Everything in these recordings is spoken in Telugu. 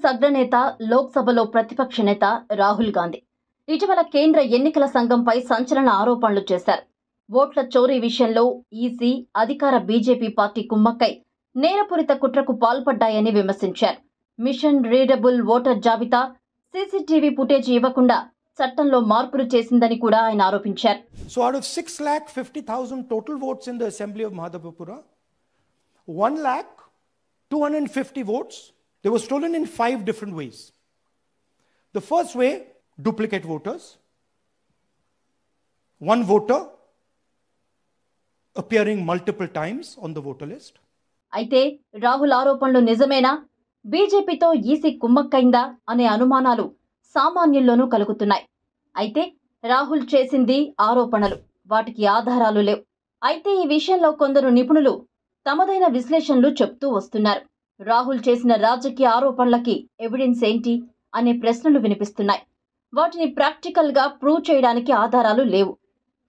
కాంగ్రెస్ అగ్రనేత, లోక్సభలో ప్రతిపక్ష నేత రాహుల్ గాంధీ ఇటీవల కేంద్ర ఎన్నికల సంఘంపై సంచలన ఆరోపణలు చేశారు. ఓట్ల చోరీ విషయంలో ఈసీ, అధికార బీజేపీ పార్టీ కుమ్మక్కై నేరపూరిత కుట్రకు పాల్పడ్డాయని విమర్శించారు. మిషన్ రీడబుల్ ఓటర్ జాబితా, సీసీటీవీ ఫుటేజ్ ఇవ్వకుండా చట్టంలో మార్పులు చేసిందని కూడా ఆయన ఆరోపించారు. So out of 6,50,000 total votes in the Assembly of Madhapura, 1,250 votes, they were stolen in 5 different ways. The first way, duplicate voters. One voter appearing multiple times on the voter list. అయితే రాహుల్ ఆరోపణలు నిజమేనా, బీజేపీతో ఈసీ కుమ్మక్కైందా అనే అనుమానాలు సామాన్యుల్లోనూ కలుగుతున్నాయి. అయితే రాహుల్ చేసింది ఆరోపణలు, వాటికి ఆధారాలు లేవు. అయితే ఈ విషయంలో కొందరు నిపుణులు తమదైన విశ్లేషణలు చెప్తూ వస్తున్నారు. రాహుల్ చేసిన రాజకీయ ఆరోపణలకి ఎవిడెన్స్ ఏంటి అనే ప్రశ్నలు వినిపిస్తున్నాయి. వాటిని ప్రాక్టికల్గా ప్రూవ్ చేయడానికి ఆధారాలు లేవు.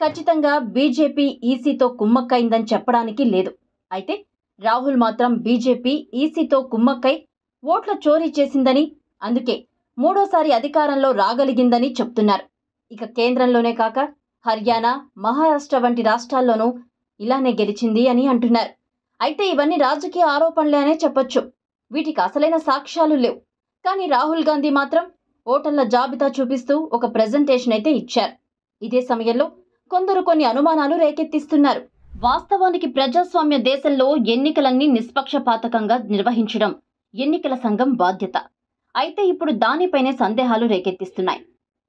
ఖచ్చితంగా బీజేపీ ఈసీతో కుమ్మక్కైందని చెప్పడానికి లేదు. అయితే రాహుల్ మాత్రం బీజేపీ ఈసీతో కుమ్మక్కై ఓట్ల చోరీ చేసిందని, అందుకే మూడోసారి అధికారంలో రాగలిగిందని చెప్తున్నారు. ఇక కేంద్రంలోనే కాక హర్యానా, మహారాష్ట్ర వంటి రాష్ట్రాల్లోనూ ఇలానే గెలిచింది అని అంటున్నారు. అయితే ఇవన్నీ రాజకీయ ఆరోపణలే అనే చెప్పొచ్చు. వీటికి అసలైన సాక్ష్యాలు లేవు. కానీ రాహుల్ గాంధీ మాత్రం ఓటర్ల జాబితా చూపిస్తూ ఒక ప్రెజెంటేషన్ అయితే ఇచ్చారు. ఇదే సమయంలో కొందరు కొన్ని అనుమానాలు రేకెత్తిస్తున్నారు. వాస్తవానికి ప్రజాస్వామ్య దేశంలో ఎన్నికలన్నీ నిష్పక్షపాతకంగా నిర్వహించడం ఎన్నికల సంఘం బాధ్యత. అయితే ఇప్పుడు దానిపైనే సందేహాలు రేకెత్తిస్తున్నాయి.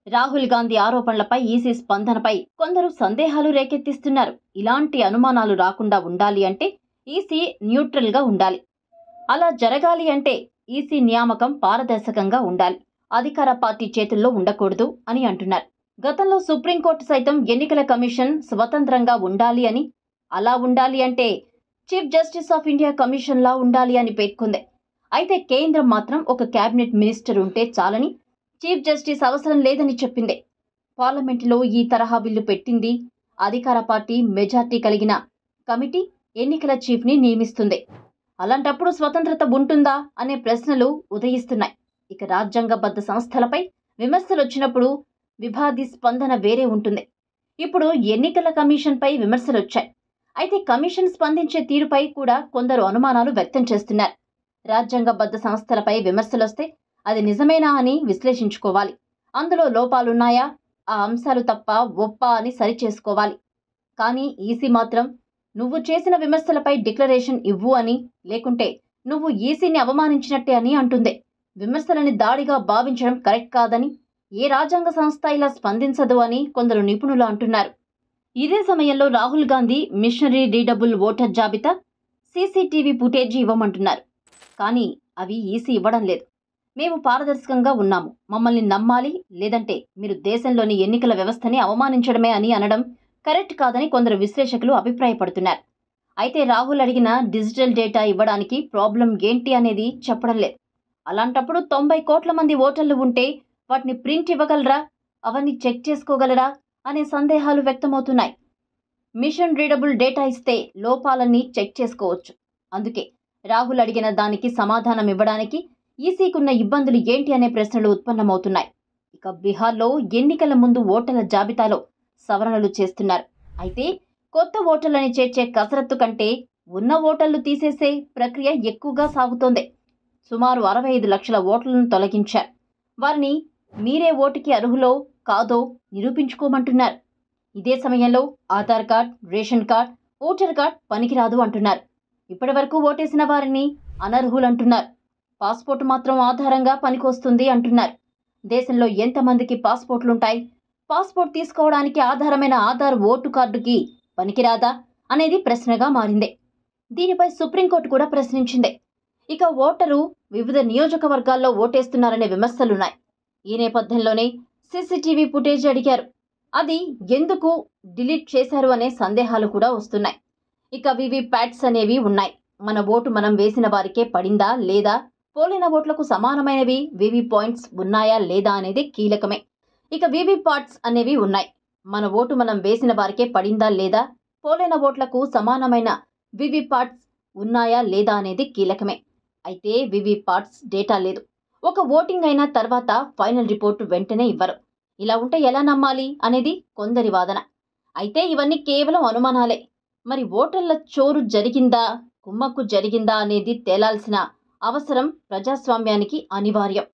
రాహుల్ గాంధీ ఆరోపణలపై ఈసీ స్పందనపై కొందరు సందేహాలు రేకెత్తిస్తున్నారు. ఇలాంటి అనుమానాలు రాకుండా ఉండాలి అంటే ఈసీ న్యూట్రల్గా ఉండాలి. అలా జరగాలి అంటే ఈసీ నియామకం పారదర్శకంగా ఉండాలి, అధికార పార్టీ చేతుల్లో ఉండకూడదు అని అంటున్నారు. గతంలో సుప్రీంకోర్టు సైతం ఎన్నికల కమిషన్ స్వతంత్రంగా ఉండాలి అని, అలా ఉండాలి అంటే చీఫ్ జస్టిస్ ఆఫ్ ఇండియా కమిషన్లా ఉండాలి అని పేర్కొంది. అయితే కేంద్రం మాత్రం ఒక కేబినెట్ మినిస్టర్ ఉంటే చాలని, చీఫ్ జస్టిస్ అవసరం లేదని చెప్పింది. పార్లమెంటులో ఈ తరహా బిల్లు పెట్టింది. అధికార పార్టీ మెజార్టీ కలిగిన కమిటీ ఎన్నికల చీఫ్ని నియమిస్తుంది. అలాంటప్పుడు స్వతంత్రత ఉంటుందా అనే ప్రశ్నలు ఉదయిస్తున్నాయి. ఇక రాజ్యాంగబద్ధ సంస్థలపై విమర్శలు వచ్చినప్పుడు వివాది స్పందన వేరే ఉంటుంది. ఇప్పుడు ఎన్నికల కమిషన్పై విమర్శలు వచ్చాయి. అయితే కమిషన్ స్పందించే తీరుపై కూడా కొందరు అనుమానాలు వ్యక్తం చేస్తున్నారు. రాజ్యాంగబద్ధ సంస్థలపై విమర్శలొస్తే అది నిజమేనా అని విశ్లేషించుకోవాలి. అందులో లోపాలున్నాయా, ఆ అంశాలు తప్ప ఒప్ప అని సరిచేసుకోవాలి. కానీ ఈసీ మాత్రం నువ్వు చేసిన విమర్శలపై డిక్లరేషన్ ఇవ్వు అని, లేకుంటే నువ్వు ఈసీని అవమానించినట్టే అని అంటుంది. విమర్శలని దాడిగా భావించడం కరెక్ట్ కాదని, ఏ రాజ్యాంగ సంస్థ ఇలా స్పందించదు అని కొందరు నిపుణులు అంటున్నారు. ఇదే సమయంలో Rahul Gandhi machine readable voter జాబితా, సీసీటీవీ ఫుటేజీ ఇవ్వమంటున్నారు. కానీ అవి ఈసీ ఇవ్వడం లేదు. మేము పారదర్శకంగా ఉన్నాము, మమ్మల్ని నమ్మాలి, లేదంటే మీరు దేశంలోని ఎన్నికల వ్యవస్థని అవమానించడమే అని అనడం కరెక్ట్ కాదని కొందరు విశ్లేషకులు అభిప్రాయపడుతున్నారు. అయితే రాహుల్ అడిగిన డిజిటల్ డేటా ఇవ్వడానికి ప్రాబ్లం ఏంటి అనేది చెప్పడం లేదు. అలాంటప్పుడు 90 కోట్ల మంది ఓటర్లు ఉంటే వాటిని ప్రింట్ ఇవ్వగలరా, అవన్నీ చెక్ చేసుకోగలరా అనే సందేహాలు వ్యక్తమవుతున్నాయి. మిషన్ రీడబుల్ డేటా ఇస్తే లోపాలన్నీ చెక్ చేసుకోవచ్చు. అందుకే రాహుల్ అడిగిన దానికి సమాధానం ఇవ్వడానికి ఈసీకున్న ఇబ్బందులు ఏంటి అనే ప్రశ్నలు ఉత్పన్నమవుతున్నాయి. ఇక బీహార్లో ఎన్నికల ముందు ఓటర్ల జాబితాలో సవరణలు చేస్తున్నారు. అయితే కొత్త ఓటర్లని చేర్చే కసరత్తు కంటే ఉన్న ఓటర్లు తీసేసే ప్రక్రియ ఎక్కువగా సాగుతోంది. సుమారు 65 లక్షల ఓట్లను తొలగించారు. వారిని మీరే ఓటుకి అర్హులో కాదో నిరూపించుకోమంటున్నారు. ఇదే సమయంలో Aadhaar card, ration card, voter card పనికిరాదు అంటున్నారు. ఇప్పటి వరకు ఓటేసిన వారిని అనర్హులంటున్నారు. పాస్పోర్ట్ మాత్రం ఆధారంగా పనికొస్తుంది అంటున్నారు. దేశంలో ఎంతమందికి పాస్పోర్ట్లుంటాయి, పాస్పోర్ట్ తీసుకోవడానికి ఆధారమైన ఆధార్ ఓటు కార్డుకి పనికిరాదా అనేది ప్రశ్నగా మారింది. దీనిపై సుప్రీంకోర్టు కూడా ప్రశ్నించింది. ఇక ఓటరు వివిధ నియోజకవర్గాల్లో ఓటేస్తున్నారనే విమర్శలున్నాయి. ఈ నేపథ్యంలోనే సీసీటీవీ ఫుటేజ్ అడిగారు. అది ఎందుకు డిలీట్ చేశారు అనే సందేహాలు కూడా వస్తున్నాయి. ఇక వీవీప్యాట్స్ అనేవి ఉన్నాయి. మన ఓటు మనం వేసిన వారికే పడిందా లేదా, పోలిన ఓట్లకు సమానమైనవి వీవీ పాయింట్స్ ఉన్నాయా లేదా అనేది కీలకమే. ఇక వీవీప్యాట్స్ అనేవి ఉన్నాయి. మన ఓటు మనం వేసిన వారికే పడిందా లేదా, పోలైన ఓట్లకు సమానమైన వీవీప్యాట్స్ ఉన్నాయా లేదా అనేది కీలకమే. అయితే వీవీప్యాట్స్ డేటా లేదు. ఒక ఓటింగ్ అయిన తర్వాత ఫైనల్ రిపోర్టు వెంటనే ఇవ్వరు. ఇలా ఉంటే ఎలా నమ్మాలి అనేది కొందరి వాదన. అయితే ఇవన్నీ కేవలం అనుమానాలే. మరి ఓటర్ల చోరు జరిగిందా, కుమ్మక్కు జరిగిందా అనేది తేలాల్సిన అవసరం ప్రజాస్వామ్యానికి అనివార్యం.